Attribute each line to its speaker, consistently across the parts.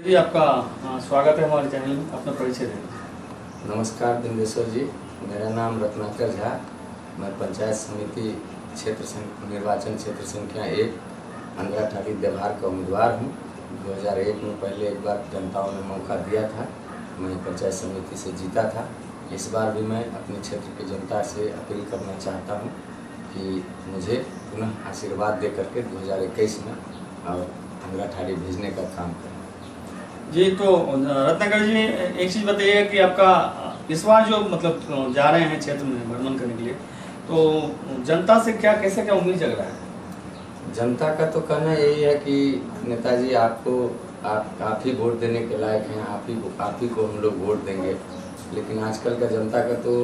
Speaker 1: जी आपका स्वागत है हमारे चैनल में। अपना परिचय दें।
Speaker 2: नमस्कार बिंदेश्वर जी, मेरा नाम रत्नाकर झा। मैं पंचायत समिति निर्वाचन क्षेत्र संख्या 1 अंधराठाली देवहार का उम्मीदवार हूं। 2001 में पहले एक बार जनताओं ने मौका दिया था, मैं पंचायत समिति से जीता था। इस बार भी मैं अपने क्षेत्र की जनता से अपील करना चाहता हूं कि मुझे पुनः आशीर्वाद दे करके 2021 में और अंधराठाली भेजने का काम करें।
Speaker 1: जी तो रत्नाकर जी, एक चीज़ बताइए कि आपका इस बार जो मतलब जा रहे हैं क्षेत्र में भ्रमण करने के लिए, तो जनता से कैसे क्या उम्मीद जग रहा है?
Speaker 2: जनता का तो कहना यही है कि नेताजी आप ही वोट देने के लायक हैं, आप ही को हम लोग वोट देंगे। लेकिन आजकल का जनता का तो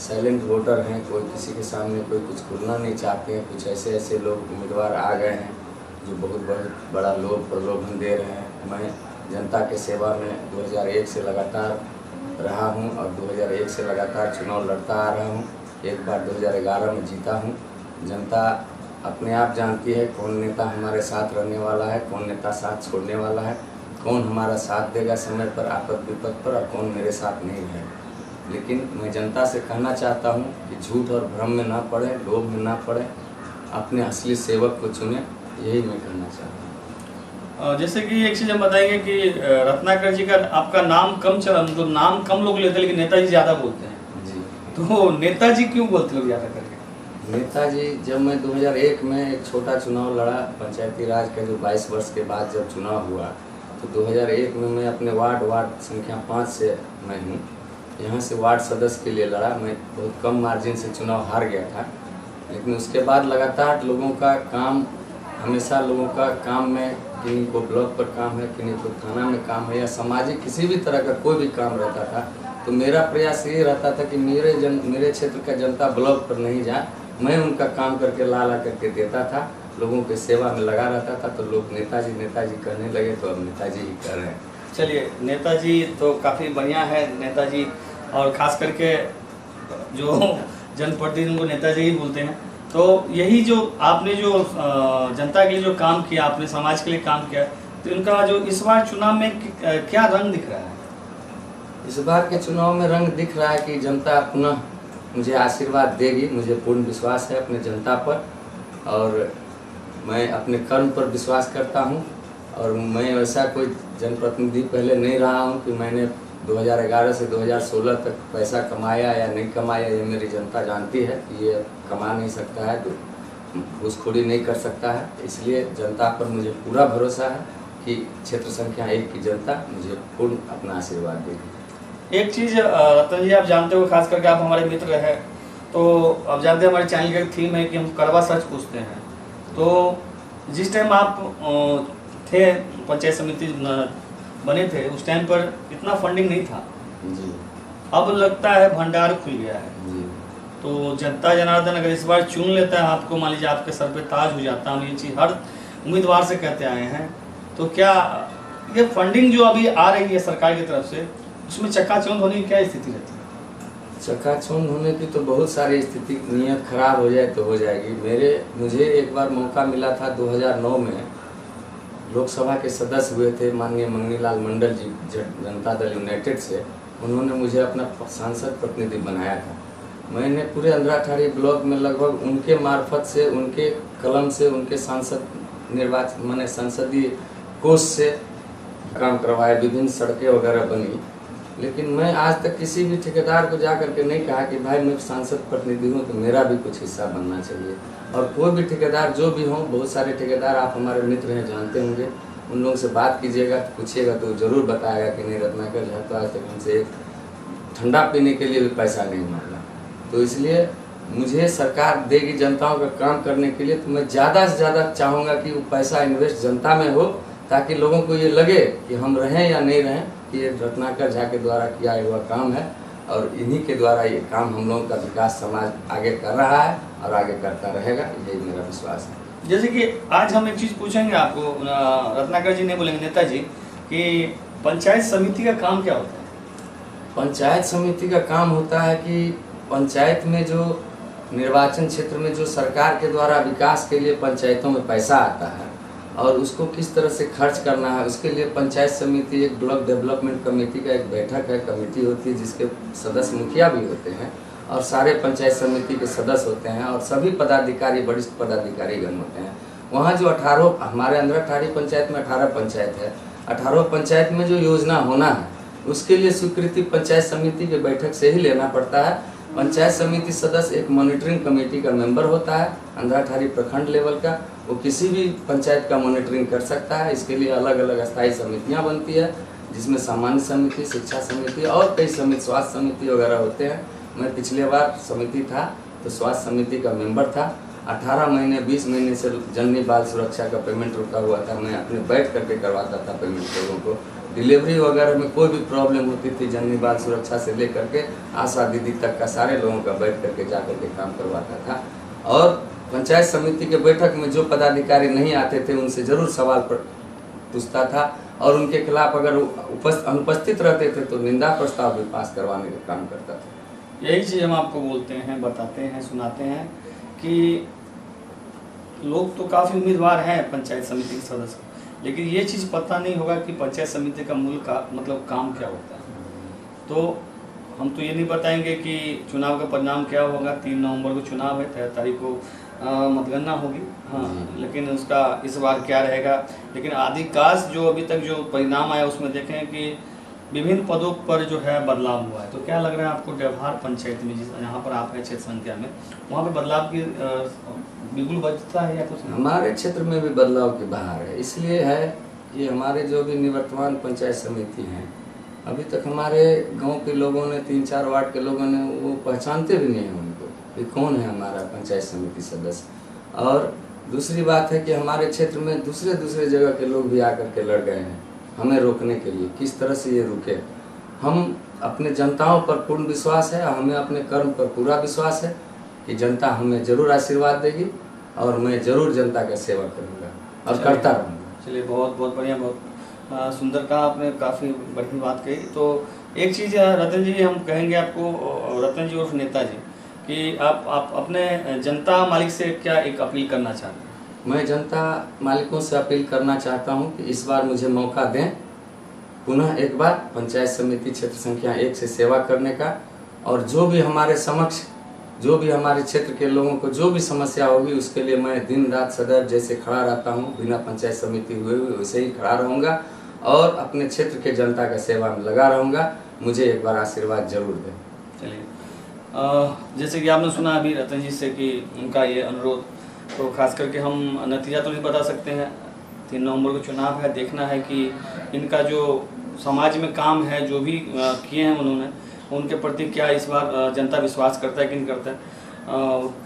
Speaker 2: साइलेंट वोटर हैं, कोई किसी के सामने कोई कुछ बोलना नहीं चाहते हैं। कुछ ऐसे लोग उम्मीदवार आ गए हैं जो बहुत बड़ा लोभ प्रलोभन दे रहे हैं। मैं जनता के सेवा में 2001 से लगातार रहा हूं और 2001 से लगातार चुनाव लड़ता आ रहा हूं। एक बार 2011 में जीता हूं। जनता अपने आप जानती है कौन नेता हमारे साथ रहने वाला है, कौन नेता साथ छोड़ने वाला है, कौन हमारा साथ देगा समय पर, आपद विपद पर, और कौन मेरे साथ नहीं है। लेकिन मैं जनता से कहना चाहता हूं कि झूठ और भ्रम में ना पड़े, लोभ में ना पड़े, अपने असली सेवक को चुने। यही मैं कहना चाहता हूँ।
Speaker 1: जैसे कि एक चीज़ हम बताएंगे कि रत्नाकर जी का आपका नाम कम चला, मतलब नाम कम लोग लेते हैं लेकिन नेताजी ज़्यादा बोलते हैं
Speaker 2: जी।
Speaker 1: तो नेताजी क्यों बोलते लोग ज़्यादा करके?
Speaker 2: नेताजी, जब मैं 2001 में एक छोटा चुनाव लड़ा, पंचायती राज का जो 22 वर्ष के बाद जब चुनाव हुआ, तो 2001 में मैं अपने वार्ड संख्या 5 से मैं हूँ, यहाँ से वार्ड सदस्य के लिए लड़ा। मैं बहुत कम मार्जिन से चुनाव हार गया था। लेकिन उसके बाद लगातार लोगों का काम, हमेशा लोगों का काम में, किन्हीं को ब्लॉक पर काम है, किन्हीं को थाना में काम है, या सामाजिक किसी भी तरह का कोई भी काम रहता था, तो मेरा प्रयास ये रहता था कि मेरे क्षेत्र का जनता ब्लॉक पर नहीं जाए। मैं उनका काम करके ला करके देता था, लोगों की सेवा में लगा रहता था। तो लोग नेताजी कहने लगे, तो अब नेताजी ही कर रहे हैं।
Speaker 1: चलिए, नेताजी तो काफ़ी बढ़िया है नेताजी, और ख़ास करके जो जनप्रतिनिधि को नेताजी ही बोलते हैं। तो यही जो आपने जो जनता के लिए जो काम किया, आपने समाज के लिए काम किया, तो इनका जो इस बार चुनाव में क्या रंग दिख रहा है?
Speaker 2: इस बार के चुनाव में रंग दिख रहा है कि जनता पुनः मुझे आशीर्वाद देगी। मुझे पूर्ण विश्वास है अपने जनता पर, और मैं अपने कर्म पर विश्वास करता हूं। और मैं ऐसा कोई जनप्रतिनिधि पहले नहीं रहा हूं कि मैंने 2011 से 2016 तक पैसा कमाया या नहीं कमाया। ये मेरी जनता जानती है कि ये कमा नहीं सकता है, तो घूसखोरी नहीं कर सकता है। इसलिए जनता पर मुझे पूरा भरोसा है कि क्षेत्र संख्या 1 की जनता मुझे पूर्ण अपना आशीर्वाद देगी।
Speaker 1: एक चीज़ रतन जी, आप जानते हो, खास करके आप हमारे मित्र हैं, तो आप जानते हैं हमारे चैनल का थीम है कि हम कड़वा सच पूछते हैं। तो जिस टाइम आप थे, पंचायत समिति बने थे, उस टाइम पर इतना फंडिंग नहीं था
Speaker 2: जी।
Speaker 1: अब लगता है भंडार खुल गया है
Speaker 2: जी।
Speaker 1: तो जनता जनार्दन अगर इस बार चुन लेता है आपको, मान लीजिए आपके सर पे ताज हो जाता, हम ये चीज़ हर उम्मीदवार से कहते आए हैं, तो क्या ये फंडिंग जो अभी आ रही है सरकार की तरफ से, उसमें चकाचौंध होने की क्या स्थिति रहती है?
Speaker 2: चकाचौंध होने की तो बहुत सारी स्थिति, नीयत खराब हो जाए तो हो जाएगी। मुझे एक बार मौका मिला था 2009 में, लोकसभा के सदस्य हुए थे माननीय मंगनीलाल मंडल जी जनता दल यूनाइटेड से। उन्होंने मुझे अपना सांसद प्रतिनिधि बनाया था। मैंने पूरे अंधराठाली ब्लॉक में लगभग उनके मार्फत से, उनके कलम से, उनके सांसद निर्वाचन माने संसदीय कोष से काम करवाया, विभिन्न सड़कें वगैरह बनी। लेकिन मैं आज तक किसी भी ठेकेदार को जा करके नहीं कहा कि भाई मैं सांसद प्रतिनिधि हूँ तो मेरा भी कुछ हिस्सा बनना चाहिए। और कोई भी ठेकेदार जो भी हों, बहुत सारे ठेकेदार आप हमारे मित्र हैं, जानते होंगे, उन लोगों से बात कीजिएगा, पूछिएगा तो ज़रूर बताएगा कि नहीं, रत्नाकर झा तो आज तक हमसे एक ठंडा पीने के लिए भी पैसा नहीं मांगा। तो इसलिए मुझे सरकार देगी जनताओं का काम करने के लिए, तो मैं ज़्यादा से ज़्यादा चाहूँगा कि वो पैसा इन्वेस्ट जनता में हो, ताकि लोगों को ये लगे कि हम रहें या नहीं रहें, कि ये रत्नाकर झा के द्वारा किया हुआ काम है, और इन्हीं के द्वारा ये काम हम लोगों का विकास समाज आगे कर रहा है और आगे करता रहेगा, यही मेरा विश्वास है।
Speaker 1: जैसे कि आज हम एक चीज़ पूछेंगे आपको, रत्नाकर जी नहीं बोलेंगे, नेताजी, कि पंचायत समिति का काम क्या होता है?
Speaker 2: पंचायत समिति का काम होता है कि पंचायत में जो निर्वाचन क्षेत्र में जो सरकार के द्वारा विकास के लिए पंचायतों में पैसा आता है, और उसको किस तरह से खर्च करना है, उसके लिए पंचायत समिति, एक ब्लॉक डेवलपमेंट कमेटी का एक बैठक है, कमेटी होती है जिसके सदस्य मुखिया भी होते हैं और सारे पंचायत समिति के सदस्य होते हैं और सभी पदाधिकारी, वरिष्ठ पदाधिकारीगण होते हैं। वहाँ जो 18 हमारे अंदर 18 पंचायत में 18 पंचायत है, 18 पंचायत में जो योजना होना है उसके लिए स्वीकृति पंचायत समिति के बैठक से ही लेना पड़ता है। पंचायत समिति सदस्य एक मॉनिटरिंग कमेटी का मेंबर होता है, अंधाठारी प्रखंड लेवल का, वो किसी भी पंचायत का मॉनिटरिंग कर सकता है। इसके लिए अलग अलग स्थायी समितियां बनती है जिसमें सामान्य समिति, शिक्षा समिति और कई समिति, स्वास्थ्य समिति वगैरह होते हैं। मैं पिछले बार समिति था तो स्वास्थ्य समिति का मेंबर था। 18 महीने 20 महीने से जननी बाल सुरक्षा का पेमेंट रुका हुआ था, मैं अपने बैठ करके करवाता था पेमेंट लोगों को। डिलीवरी वगैरह में कोई भी प्रॉब्लम होती थी जननी बाल सुरक्षा से लेकर के आशा दीदी तक का सारे लोगों का बैठ करके जा करके काम करवाता था। और पंचायत समिति के बैठक में जो पदाधिकारी नहीं आते थे उनसे जरूर सवाल पूछता था और उनके खिलाफ अगर अनुपस्थित रहते थे तो निंदा प्रस्ताव भी पास करवाने का काम करता था।
Speaker 1: यही चीज़ हम आपको बोलते हैं, बताते हैं, सुनाते हैं कि लोग तो काफ़ी उम्मीदवार हैं पंचायत समिति के सदस्य, लेकिन ये चीज़ पता नहीं होगा कि पंचायत समिति का मूल का मतलब काम क्या होता है। तो हम तो ये नहीं बताएंगे कि चुनाव का परिणाम क्या होगा। 3 नवंबर को चुनाव है, 13 तारीख को मतगणना होगी, हाँ, लेकिन उसका इस बार क्या रहेगा। लेकिन आदिकाश जो अभी तक जो परिणाम आया उसमें देखें कि विभिन्न पदों पर जो है बदलाव हुआ है। तो क्या लग रहा है आपको व्यवहार पंचायत में, जिस यहाँ पर आप है क्षेत्र संख्या में, वहाँ पे बदलाव की बिल्कुल बचता है या कुछ?
Speaker 2: हमारे क्षेत्र में भी बदलाव की बहार है। इसलिए है कि हमारे जो भी निवर्तमान पंचायत समिति हैं, अभी तक हमारे गांव के लोगों ने, 3-4 वार्ड के लोगों ने, वो पहचानते भी नहीं हैं उनको कि कौन है हमारा पंचायत समिति सदस्य। और दूसरी बात है कि हमारे क्षेत्र में दूसरे जगह के लोग भी आकर के लड़ गए हैं हमें रोकने के लिए, किस तरह से ये रुके। हम अपने जनताओं पर पूर्ण विश्वास है, हमें अपने कर्म पर पूरा विश्वास है कि जनता हमें जरूर आशीर्वाद देगी और मैं जरूर जनता का सेवा करूँगा और करता रहूँगा।
Speaker 1: चलिए, बहुत बहुत बढ़िया, बहुत सुंदर कहा आपने, काफ़ी बढ़िया बात कही। तो एक चीज़ रतन जी हम कहेंगे आपको, रतन जी और नेताजी, कि आप अपने जनता मालिक से क्या एक अपील करना चाहते हैं?
Speaker 2: मैं जनता मालिकों से अपील करना चाहता हूं कि इस बार मुझे मौका दें पुनः एक बार पंचायत समिति क्षेत्र संख्या 1 से सेवा करने का, और जो भी हमारे समक्ष, जो भी हमारे क्षेत्र के लोगों को जो भी समस्या होगी उसके लिए मैं दिन रात सदैव जैसे खड़ा रहता हूं, बिना पंचायत समिति हुए वैसे ही खड़ा रहूँगा और अपने क्षेत्र के जनता का सेवा में लगा रहूँगा। मुझे एक बार आशीर्वाद जरूर दें।
Speaker 1: चलिए, जैसे कि आपने सुना अभी रतन जी से कि उनका ये अनुरोध, तो खास करके हम नतीजा तो नहीं बता सकते हैं, 3 नवंबर को चुनाव है, देखना है कि इनका जो समाज में काम है, जो भी किए हैं उन्होंने, उनके प्रति क्या इस बार जनता विश्वास करता है कि नहीं करता है।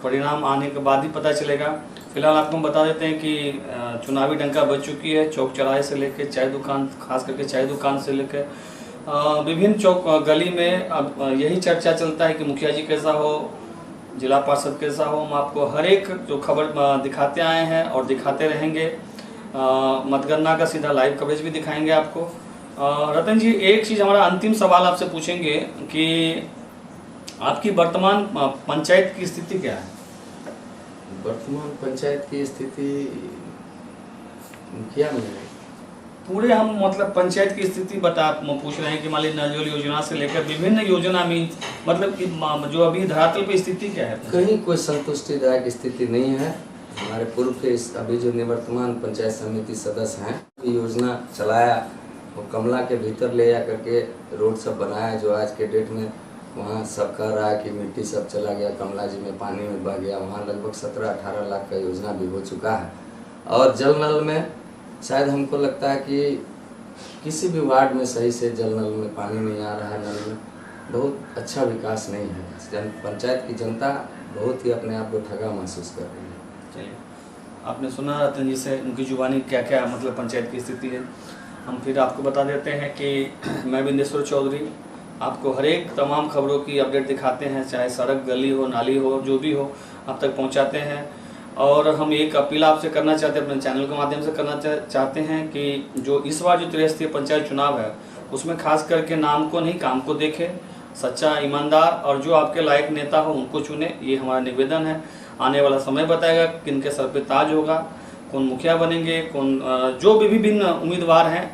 Speaker 1: परिणाम आने के बाद ही पता चलेगा। फिलहाल आपको हम बता देते हैं कि चुनावी डंका बज चुकी है। चौक चौराहे से लेकर चाय दुकान, खास करके चाय दुकान से लेकर विभिन्न चौक गली में अब यही चर्चा चलता है कि मुखिया जी कैसा हो, जिला पार्षद कैसा हो। हम आपको हर एक जो खबर दिखाते आए हैं और दिखाते रहेंगे। मतगणना का सीधा लाइव कवरेज भी दिखाएंगे आपको। रतन जी, एक चीज़ हमारा अंतिम सवाल आपसे पूछेंगे कि आपकी वर्तमान पंचायत की स्थिति क्या है?
Speaker 2: वर्तमान पंचायत की स्थिति मुखिया में
Speaker 1: पूरे हम मतलब पंचायत की स्थिति पूछ रहे हैं कि मान लीजिए नल जल योजना से लेकर विभिन्न योजना में, मतलब कि जो अभी धरातल पे स्थिति क्या है?
Speaker 2: कहीं कोई संतुष्टिदायक स्थिति नहीं है। हमारे पूर्व के अभी जो निवर्तमान पंचायत समिति सदस्य हैं, योजना चलाया, वो कमला के भीतर ले जा करके रोड सब बनाया, जो आज के डेट में वहाँ सब कह रहा है कि मिट्टी सब चला गया, कमला जी में पानी में बह गया। वहाँ लगभग 17-18 लाख का योजना भी हो चुका है। और जल नल में शायद हमको लगता है कि किसी भी वार्ड में सही से जल नल में पानी नहीं आ रहा है। नल में बहुत अच्छा विकास नहीं है। पंचायत की जनता बहुत ही अपने आप को ठगा महसूस कर रही है।
Speaker 1: चलिए, आपने सुना रतन जी से, उनकी जुबानी क्या क्या मतलब पंचायत की स्थिति है। हम फिर आपको बता देते हैं कि मैं बिंदेश्वर चौधरी आपको हर एक तमाम खबरों की अपडेट दिखाते हैं, चाहे सड़क, गली हो, नाली हो, जो भी हो, आप तक पहुंचाते हैं। और हम एक अपील आपसे करना चाहते हैं, अपने चैनल के माध्यम से करना चाहते हैं कि जो इस बार जो 63 पंचायत चुनाव है उसमें खास करके नाम को नहीं, काम को देखें, सच्चा, ईमानदार और जो आपके लायक नेता हो उनको चुने। ये हमारा निवेदन है। आने वाला समय बताएगा किनके सर पे ताज होगा। कौन मुखिया बनेंगे, कौन जो भी विभिन्न उम्मीदवार हैं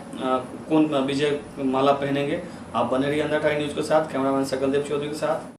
Speaker 1: कौन विजय माला पहनेंगे। आप बने रहिए अंडर टाइम न्यूज़ के साथ, कैमरामैन सकलदेव चौधरी के साथ।